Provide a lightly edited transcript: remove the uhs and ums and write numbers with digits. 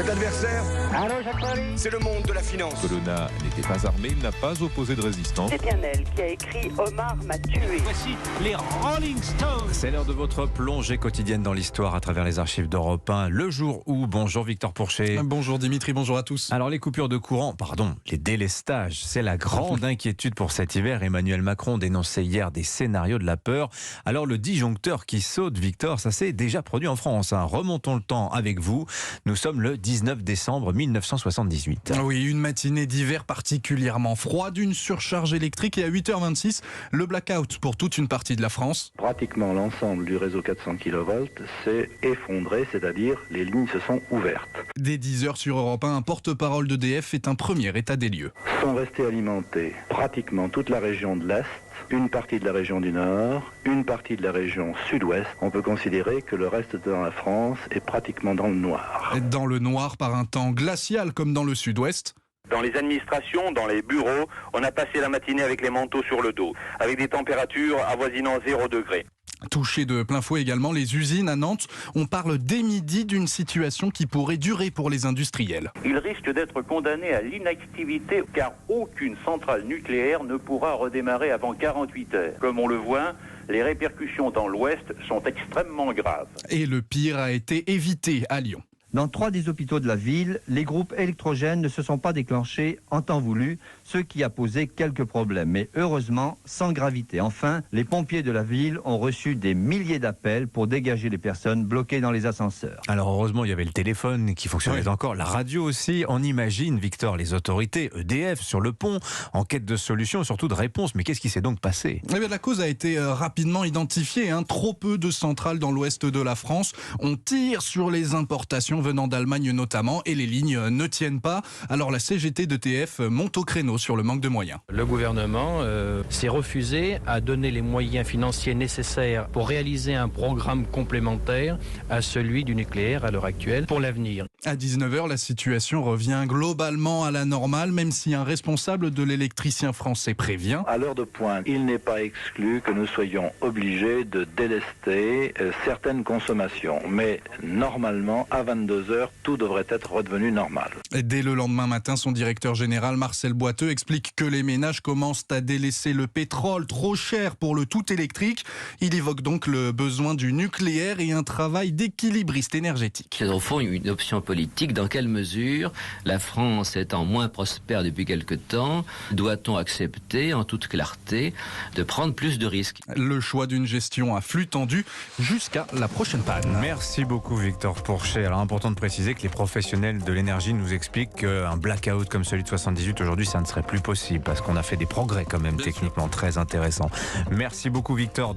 Cet adversaire, c'est le monde de la finance. Colonna n'était pas armé, il n'a pas opposé de résistance. C'est bien elle qui a écrit Omar m'a tué. Voici les Rolling Stones. C'est l'heure de votre plongée quotidienne dans l'histoire à travers les archives d'Europe 1. Le jour où, bonjour Victor Pourchet. Bonjour Dimitri, bonjour à tous. Alors les coupures de courant, les délestages, c'est la grande inquiétude pour cet hiver. Emmanuel Macron dénonçait hier des scénarios de la peur. Alors le disjoncteur qui saute, Victor, ça s'est déjà produit en France. Remontons le temps avec vous. Nous sommes le 19 décembre 1978. Oui, une matinée d'hiver particulièrement froide, une surcharge électrique et à 8h26, le blackout pour toute une partie de la France. Pratiquement l'ensemble du réseau 400 kV s'est effondré, c'est-à-dire les lignes se sont ouvertes. Dès 10h sur Europe 1, un porte-parole d'EDF fait un premier état des lieux. Sont restés alimentés pratiquement toute la région de l'Est, une partie de la région du Nord, une partie de la région Sud-Ouest. On peut considérer que le reste de la France est pratiquement dans le noir. Dans le noir par un temps glacial comme dans le Sud-Ouest. Dans les administrations, dans les bureaux, on a passé la matinée avec les manteaux sur le dos, avec des températures avoisinant 0 degré. Touchées de plein fouet également les usines à Nantes. On parle dès midi d'une situation qui pourrait durer pour les industriels. Ils risquent d'être condamnés à l'inactivité car aucune centrale nucléaire ne pourra redémarrer avant 48 heures. Comme on le voit, les répercussions dans l'Ouest sont extrêmement graves. Et le pire a été évité à Lyon. Dans 3 des hôpitaux de la ville, les groupes électrogènes ne se sont pas déclenchés en temps voulu, ce qui a posé quelques problèmes, mais heureusement sans gravité. Enfin, les pompiers de la ville ont reçu des milliers d'appels pour dégager les personnes bloquées dans les ascenseurs. Alors heureusement, il y avait le téléphone qui fonctionnait encore, la radio aussi. On imagine, Victor, les autorités, EDF sur le pont, en quête de solutions, surtout de réponses. Mais qu'est-ce qui s'est donc passé ? Eh bien, la cause a été rapidement identifiée. Trop peu de centrales dans l'ouest de la France. On tire sur les importations venant d'Allemagne notamment et les lignes ne tiennent pas. Alors la CGT d'EDF monte au créneau sur le manque de moyens. Le gouvernement s'est refusé à donner les moyens financiers nécessaires pour réaliser un programme complémentaire à celui du nucléaire à l'heure actuelle pour l'avenir. À 19h, la situation revient globalement à la normale, même si un responsable de l'électricien français prévient. À l'heure de pointe, il n'est pas exclu que nous soyons obligés de délester certaines consommations. Mais normalement, à 22h, tout devrait être redevenu normal. Et dès le lendemain matin, son directeur général, Marcel Boiteux, explique que les ménages commencent à délaisser le pétrole trop cher pour le tout électrique. Il évoque donc le besoin du nucléaire et un travail d'équilibriste énergétique. C'est au fond une option politique. Dans quelle mesure, la France étant moins prospère depuis quelque temps, doit-on accepter en toute clarté de prendre plus de risques ? Le choix d'une gestion à flux tendu jusqu'à la prochaine panne. Merci beaucoup Victor Pourchet. Alors important de préciser que les professionnels de l'énergie nous expliquent qu'un blackout comme celui de 78 aujourd'hui, ça ne serait plus possible parce qu'on a fait des progrès quand même techniquement très intéressants. Merci beaucoup Victor.